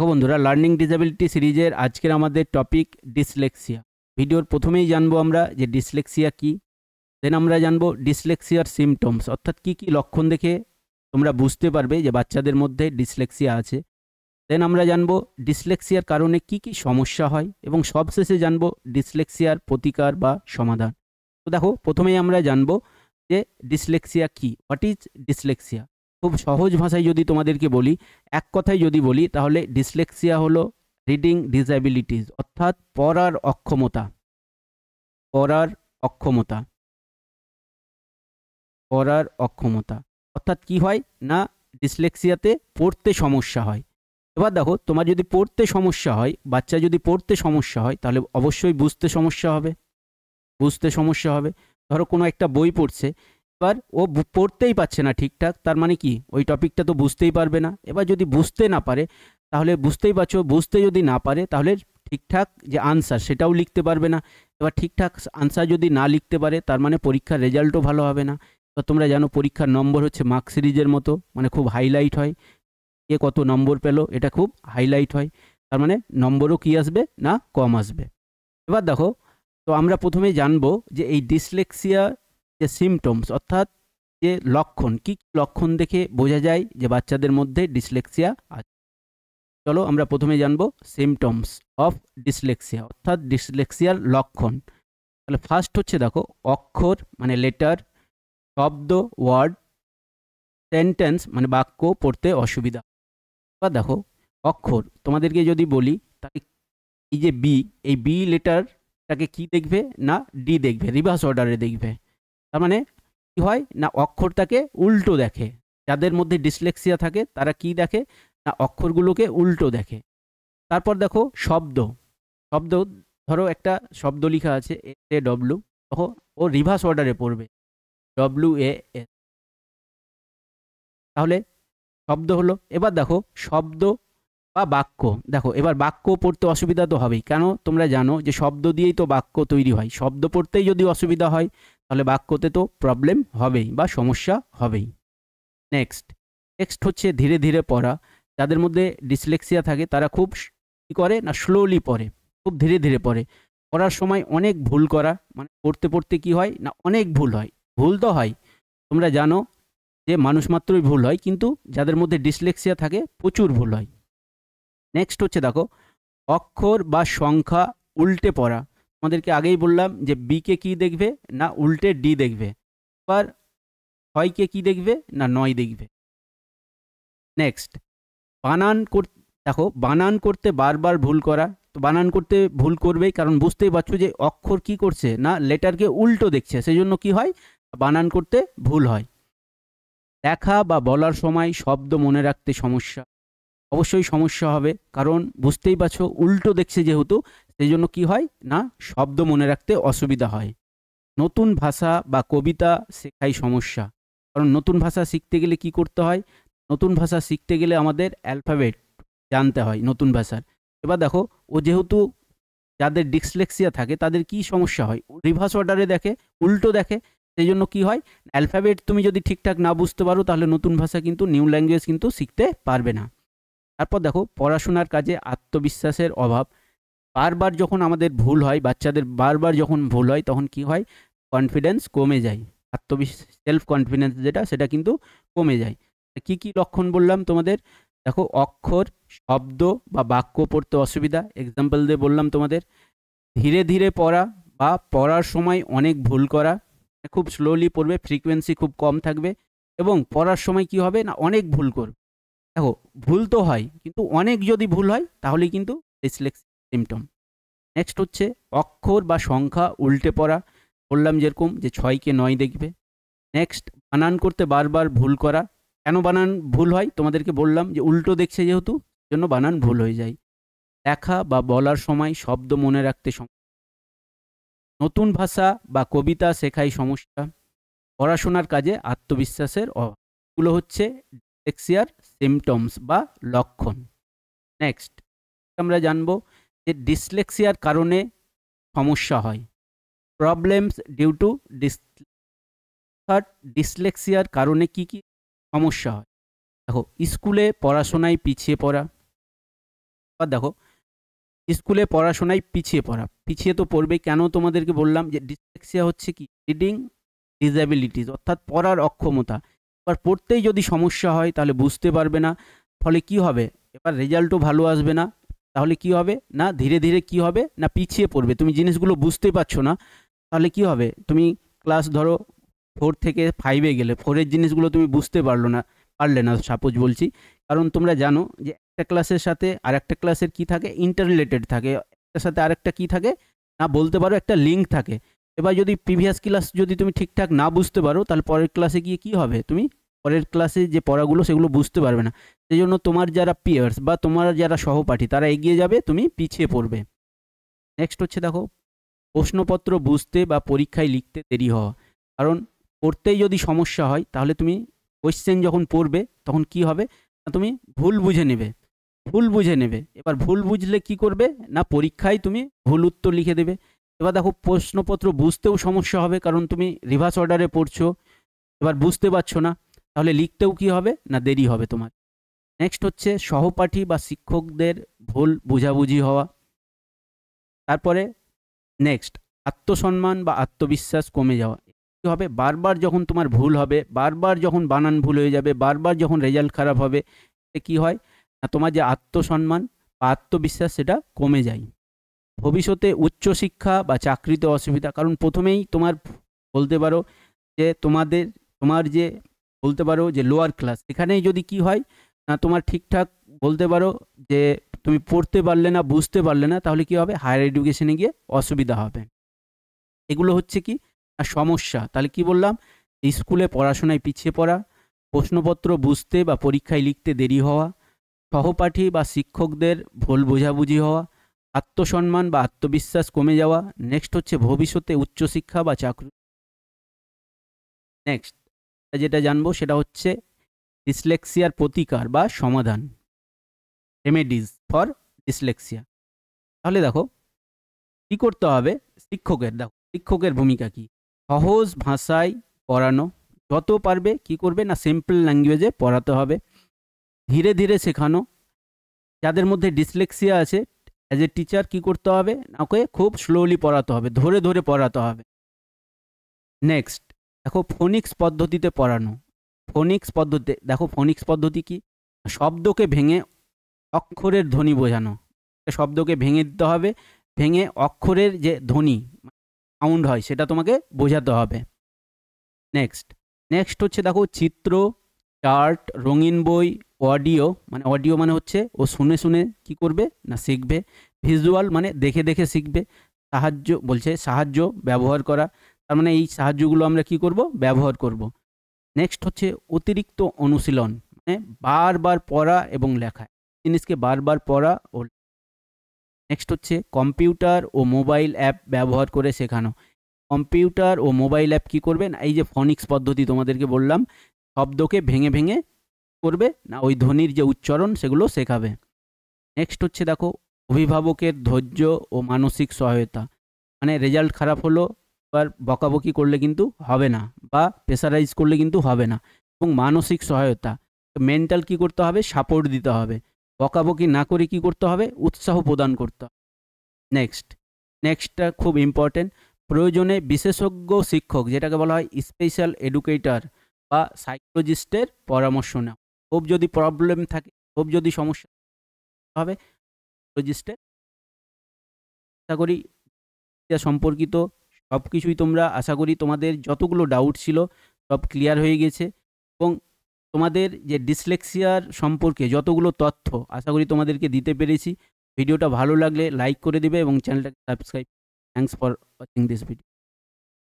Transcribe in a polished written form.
দেখো বন্ধুরা, learning disability সিরিজের আজকের আমাদের টপিক ডিসলেক্সিয়া। ভিডিওর প্রথমেই জানবো আমরা যে ডিসলেক্সিয়া কি, দেন আমরা জানবো ডিসলেক্সিয়ার সিমটমস, অর্থাৎ কি কি লক্ষণ দেখে তোমরা বুঝতে পারবে যে বাচ্চাদের মধ্যে ডিসলেক্সিয়া আছে। দেন আমরা জানবো ডিসলেক্সিয়ার কারণে কি কি সমস্যা হয় এবং সবশেষে জানবো ডিসলেক্সিয়ার প্রতিকার বা সমাধান। তো দেখো, প্রথমেই আমরা জানবো যে ডিসলেক্সিয়া কি, হোয়াট ইজ ডিসলেক্সিয়া। খুব সহজ ভাষায় যদি তোমাদেরকে বলি, এক কথায় যদি বলি, তাহলে ডিসলেক্সিয়া হলো রিডিং ডিসএবিলিটিস, অর্থাৎ পড়ার অক্ষমতা। পড়ার অক্ষমতা, পড়ার অক্ষমতা অর্থাৎ কি হয় না, ডিসলেক্সিয়াতে পড়তে সমস্যা হয়। এবার দেখো, তোমার যদি পড়তে সমস্যা হয়, বাচ্চা যদি পড়তে সমস্যা হয়, তাহলে অবশ্যই বুঝতে সমস্যা হবে। বুঝতে সমস্যা হবে। ধরো কোনো একটা বই পড়ছে, এবার ও পড়তেই পারছে না ঠিকঠাক, তার মানে কি ওই টপিকটা তো বুঝতেই পারবে না। এবার যদি বুঝতে না পারে, তাহলে বুঝতেই পারছো, বুঝতে যদি না পারে তাহলে ঠিকঠাক যে আনসার সেটাও লিখতে পারবে না। এবার ঠিকঠাক আনসার যদি না লিখতে পারে, তার মানে পরীক্ষার রেজাল্টও ভালো হবে না। এবার তোমরা জানো পরীক্ষার নম্বর হচ্ছে মার্ক সিরিজের মতো, মানে খুব হাইলাইট হয়। কে কত নম্বর পেলো এটা খুব হাইলাইট হয়, তার মানে নম্বরও কি আসবে না, কম আসবে। এবার দেখো, তো আমরা প্রথমে জানবো যে এই ডিসলেক্সিয়া যে সিমটমস, অর্থাৎ যে লক্ষণ, কি লক্ষণ দেখে বোঝা যায় যে বাচ্চাদের মধ্যে ডিসলেক্সিয়া আছে। চলো আমরা প্রথমে জানবো সিমটমস অফ ডিসলেক্সিয়া, অর্থাৎ ডিসলেক্সিয়ার লক্ষণ। তাহলে ফার্স্ট হচ্ছে দেখো, অক্ষর মানে লেটার, শব্দ ওয়ার্ড, সেন্টেন্স মানে বাক্য পড়তে অসুবিধা। বা দেখো, অক্ষর তোমাদেরকে যদি বলি, তাহলে এই যে বি, এই বি লেটারটাকে কি দেখবে না, ডি দেখবে, রিভার্স অর্ডারে দেখবে। তার মানে কি হয় না, অক্ষরটাকে উল্টো দেখে। যাদের মধ্যে ডিসলেক্সিয়া থাকে তারা কি দেখে না, অক্ষরগুলোকে উল্টো দেখে। তারপর দেখো শব্দ, শব্দ ধরো একটা শব্দ লেখা আছে SAW, তখন ও রিভার্স অর্ডারে পড়বে WAS, তাহলে শব্দ হলো। এবার দেখো শব্দ বা বাক্য, দেখো এবার বাক্য পড়তে অসুবিধা তো হবেই, কেন তোমরা জানো যে শব্দ দিয়েই তো বাক্য তৈরি হয়। শব্দ পড়তেই যদি অসুবিধা হয়, তাহলে বাক্যতে তো প্রবলেম হবেই বা সমস্যা হবেই। নেক্সট নেক্সট হচ্ছে ধীরে ধীরে পড়া। যাদের মধ্যে ডিসলেক্সিয়া থাকে তারা খুব কী করে না, স্লোলি পড়ে, খুব ধীরে ধীরে পড়ে। পড়ার সময় অনেক ভুল করা, মানে পড়তে পড়তে কি হয় না, অনেক ভুল হয়। ভুল তো হয়, তোমরা জানো যে মানুষ মাত্রই ভুল হয়, কিন্তু যাদের মধ্যে ডিসলেক্সিয়া থাকে প্রচুর ভুল হয়। নেক্সট হচ্ছে দেখো, অক্ষর বা সংখ্যা উল্টে পড়া। তোমাদেরকে আগেই বললাম যে বিকে কি দেখবে না, উল্টে ডি দেখবে। এবার 6কে কি দেখবে না, 9 দেখবে। নেক্সট বানান দেখো, বানান করতে বারবার ভুল করা। তো বানান করতে ভুল করবেই, কারণ বুঝতেই পারছো যে অক্ষর কি করছে না, লেটারকে উল্টো দেখছে, সেই জন্য কি হয়, বানান করতে ভুল হয়। লেখা বা বলার সময় শব্দ মনে রাখতে সমস্যা, অবশ্যই সমস্যা হবে, কারণ বুঝতেই পারছো উল্টো দেখছে যেহেতু, সেই জন্য কি হয় না, শব্দ মনে রাখতে অসুবিধা হয়। নতুন ভাষা বা কবিতা শেখাই সমস্যা, কারণ নতুন ভাষা শিখতে গেলে কি করতে হয়, নতুন ভাষা শিখতে গেলে আমাদের অ্যালফাবেট জানতে হয় নতুন ভাষার। এবার দেখো, ও যেহেতু যাদের ডিসলেক্সিয়া থাকে তাদের কি সমস্যা হয়, রিভার্স অর্ডারে দেখে, উল্টো দেখে, সেই জন্য কি হয়, অ্যালফাবেট তুমি যদি ঠিকঠাক না বুঝতে পারো, তাহলে নতুন ভাষা কিন্তু, নিউ ল্যাঙ্গুয়েজ কিন্তু শিখতে পারবে না। তারপর দেখো, পড়াশোনার কাজে আত্মবিশ্বাসের অভাব। বারবার যখন আমাদের ভুল হয়, বাচ্চাদের বারবার যখন ভুল হয়, তখন কি হয়, কনফিডেন্স কমে যায়, আত্মবিশ্বাস, সেলফ কনফিডেন্স যেটা, সেটা কিন্তু কমে যায়। কি কি লক্ষণ বললাম তোমাদের, দেখো অক্ষর, শব্দ বা বাক্য পড়তে অসুবিধা, এক্সাম্পল দিয়ে বললাম তোমাদের। ধীরে ধীরে পড়া বা পড়ার সময় অনেক ভুল করা, খুব স্লোলি পড়বে, ফ্রিকোয়েন্সি খুব কম থাকবে, এবং পড়ার সময় কি হবে না, অনেক ভুল করবে। দেখো, ভুল তো হয়, কিন্তু অনেক যদি ভুল হয় তাহলেই কিন্তু ডিসলেক্সিয়া সিমটম। নেক্সট হচ্ছে অক্ষর বা সংখ্যা উল্টে পড়া, বললাম যেরকম যে 6কে 9 দেখবে। নেক্সট বানান করতে বারবার ভুল করা। কেন বানান ভুল হয় তোমাদেরকে বললাম, যে উল্টো দেখছে যেহেতু, জন্য বানান ভুল হয়ে যায়। লেখা বা বলার সময় শব্দ মনে রাখতে নতুন ভাষা বা কবিতা শেখায় সমস্যা। পড়াশোনার কাজে আত্মবিশ্বাসের অভাব। এগুলো হচ্ছে ডিসলেক্সিয়ার সিমটমস বা লক্ষণ। নেক্সট আমরা জানবো যে ডিসলেক্সিয়ার কারণে সমস্যা হয়, প্রবলেমস ডিউ টু ডিসলেক্সিয়ার কারণে কি কি সমস্যা হয়। দেখো, স্কুলে পড়াশোনায় পিছিয়ে পড়া, এবার দেখো, স্কুলে পড়াশোনায় পিছিয়ে তো পড়বে। কেন তোমাদেরকে বললাম যে ডিসলেক্সিয়া হচ্ছে কি রিডিং ডিসএবিলিটিস, অর্থাৎ পড়ার অক্ষমতা। এবার পড়তেই যদি সমস্যা হয় তাহলে বুঝতে পারবে না, ফলে কি হবে, এবার রেজাল্টও ভালো আসবে না। তাহলে কি হবে না, ধীরে ধীরে কি হবে না পিছিয়ে পড়বে। তুমি জিনিসগুলো বুঝতে পারছো না, তাহলে কি হবে, তুমি ক্লাস ধরো 4 থেকে 5-এ গেলে 4-এর জিনিসগুলো তুমি বুঝতে পারলে না সাপোজ বলছি। কারণ তোমরা জানো যে একটা ক্লাসের সাথে আরেকটা ক্লাসের কি থাকে, ইন্টাররিলেটেড থাকে। একটার সাথে আরেকটা কি থাকে না, বলতে পারো একটা লিঙ্ক থাকে। এবার যদি প্রিভিয়াস ক্লাস যদি তুমি ঠিকঠাক না বুঝতে পারো, তাহলে পরের ক্লাসে গিয়ে কি হবে, তুমি পরের ক্লাসে যে পড়াগুলো সেগুলো বুঝতে পারবে না। সেই জন্য তোমার যারা পিয়ার্স বা তোমার যারা সহপাঠী তারা এগিয়ে যাবে, তুমি পিছিয়ে পড়বে। নেক্সট হচ্ছে দেখো, প্রশ্নপত্র বুঝতে বা পরীক্ষায় লিখতে দেরি হওয়া। কারণ পড়তেই যদি সমস্যা হয়, তাহলে তুমি কোয়েশ্চেন যখন পড়বে তখন কি হবে না, তুমি ভুল বুঝে নেবে। এবার ভুল বুঝলে কি করবে না, পরীক্ষায় তুমি ভুল উত্তর লিখে দেবে। এবার দেখো, প্রশ্নপত্র বুঝতেও সমস্যা হবে, কারণ তুমি রিভার্স অর্ডারে পড়ছো, এবার বুঝতে পারছো না, তাহলে লিখতেও কি হবে না, দেরি হবে তোমার। নেক্সট হচ্ছে সহপাঠী বা শিক্ষকদের ভুল বুঝাবুঝি হওয়া। তারপরে নেক্সট, আত্মসম্মান বা আত্মবিশ্বাস কমে যাওয়া। কী হবে, বারবার যখন তোমার ভুল হবে, বারবার যখন বানান ভুল হয়ে যাবে, বারবার যখন রেজাল্ট খারাপ হবে, কি হয় না, তোমার যে আত্মসম্মান বা আত্মবিশ্বাস সেটা কমে যায়। ভবিষ্যতে উচ্চশিক্ষা বা চাকরিতে অসুবিধা, কারণ প্রথমেই তোমার বলতে পারো যে তোমার যে বলতে পারো যে লোয়ার ক্লাস, এখানেই যদি কি হয় না, তোমার ঠিকঠাক বলতে পারো যে তুমি পড়তে পারলে না, বুঝতে পারলে না, তাহলে কি হবে, হায়ার এডুকেশনে গিয়ে অসুবিধা হবে। এগুলো হচ্ছে কি সমস্যা। তাহলে কি বললাম, স্কুলে পড়াশোনায় পিছিয়ে পড়া, প্রশ্নপত্র বুঝতে বা পরীক্ষায় লিখতে দেরি হওয়া, সহপাঠী বা শিক্ষকদের ভুল বোঝাবুঝি হওয়া, আত্মসম্মান বা আত্মবিশ্বাস কমে যাওয়া। নেক্সট হচ্ছে ভবিষ্যতে উচ্চশিক্ষা বা চাকরি। নেক্সট যেটা জানবো সেটা হচ্ছে ডিসলেক্সিয়ার প্রতিকার বা সমাধান, রেমেডিজ ফর ডিসলেক্সিয়া। তাহলে দেখো কি করতে হবে, শিক্ষকের ভূমিকা কি, সহজ ভাষায় পড়ানো, যত পারবে কি করবে না সিম্পল ল্যাঙ্গুয়েজে পড়াতে হবে, ধীরে ধীরে শেখানো। যাদের মধ্যে ডিসলেক্সিয়া আছে, অ্যাজ এ টিচার কি করতে হবে, ওকে খুব স্লোলি পড়াতে হবে, ধরে ধরে পড়াতে হবে। নেক্সট দেখো, ফোনিক্স পদ্ধতিতে পড়ানো। ফোনিক্স পদ্ধতি কি, শব্দকে ভেঙে অক্ষরের ধ্বনি বোঝানো। শব্দকে ভেঙে দিতে হবে, ভেঙে অক্ষরের যে ধ্বনি সাউন্ড হয় সেটা তোমাকে বোঝাতে হবে। নেক্সট হচ্ছে দেখো, চিত্র, চার্ট, রঙিন বই, অডিও মানে হচ্ছে ও শুনে শুনে কি করবে না শিখবে। ভিজুয়াল মানে দেখে দেখে শিখবে। সাহায্য ব্যবহার করা, তার মানে এই সাহায্যগুলো আমরা কি করব, ব্যবহার করব। নেক্সট হচ্ছে অতিরিক্ত অনুশীলন, মানে বারবার পড়া এবং লেখা, জিনিসকে বারবার পড়া ও। নেক্সট হচ্ছে কম্পিউটার ও মোবাইল অ্যাপ ব্যবহার করে শেখানো। কম্পিউটার ও মোবাইল অ্যাপ কী করবে না, এই যে ফনিক্স পদ্ধতি তোমাদেরকে বললাম, শব্দকে ভেঙে ভেঙে করবে না, ওই ধ্বনির যে উচ্চারণ সেগুলো শেখাবে। নেক্সট হচ্ছে দেখো, অভিভাবকের ধৈর্য ও মানসিক সহায়তা, মানে রেজাল্ট খারাপ হলো, এবার বকাবকি করলে কিন্তু হবে না, বা প্রেসারাইজ করলে কিন্তু হবে না, এবং মানসিক সহায়তা, মেন্টাল কি করতে হবে, সাপোর্ট দিতে হবে। বকাবকি না করে কি করতে হবে, উৎসাহ প্রদান করতে হবে। নেক্সটটা খুব ইম্পর্টেন্ট, প্রয়োজনে বিশেষজ্ঞ শিক্ষক, যেটাকে বলা হয় স্পেশাল এডুকেটর বা সাইকোলজিস্টের পরামর্শ নেওয়া। খুব যদি প্রবলেম থাকে, খুব যদি সমস্যা হবে, সাইকোলজিস্টের। আশা করি সম্পর্কিত সব কিছুই তোমরা, আশা করি তোমাদের যতগুলো ডাউট ছিল সব ক্লিয়ার হয়ে গেছে, এবং তোমাদের যে ডিসলেক্সিয়ার সম্পর্কে যতগুলো তথ্য আশা করি তোমাদেরকে দিতে পেরেছি। ভিডিওটা ভালো লাগলে লাইক করে দিবে এবং চ্যানেলটাকে subscribe. Thanks for watching this video.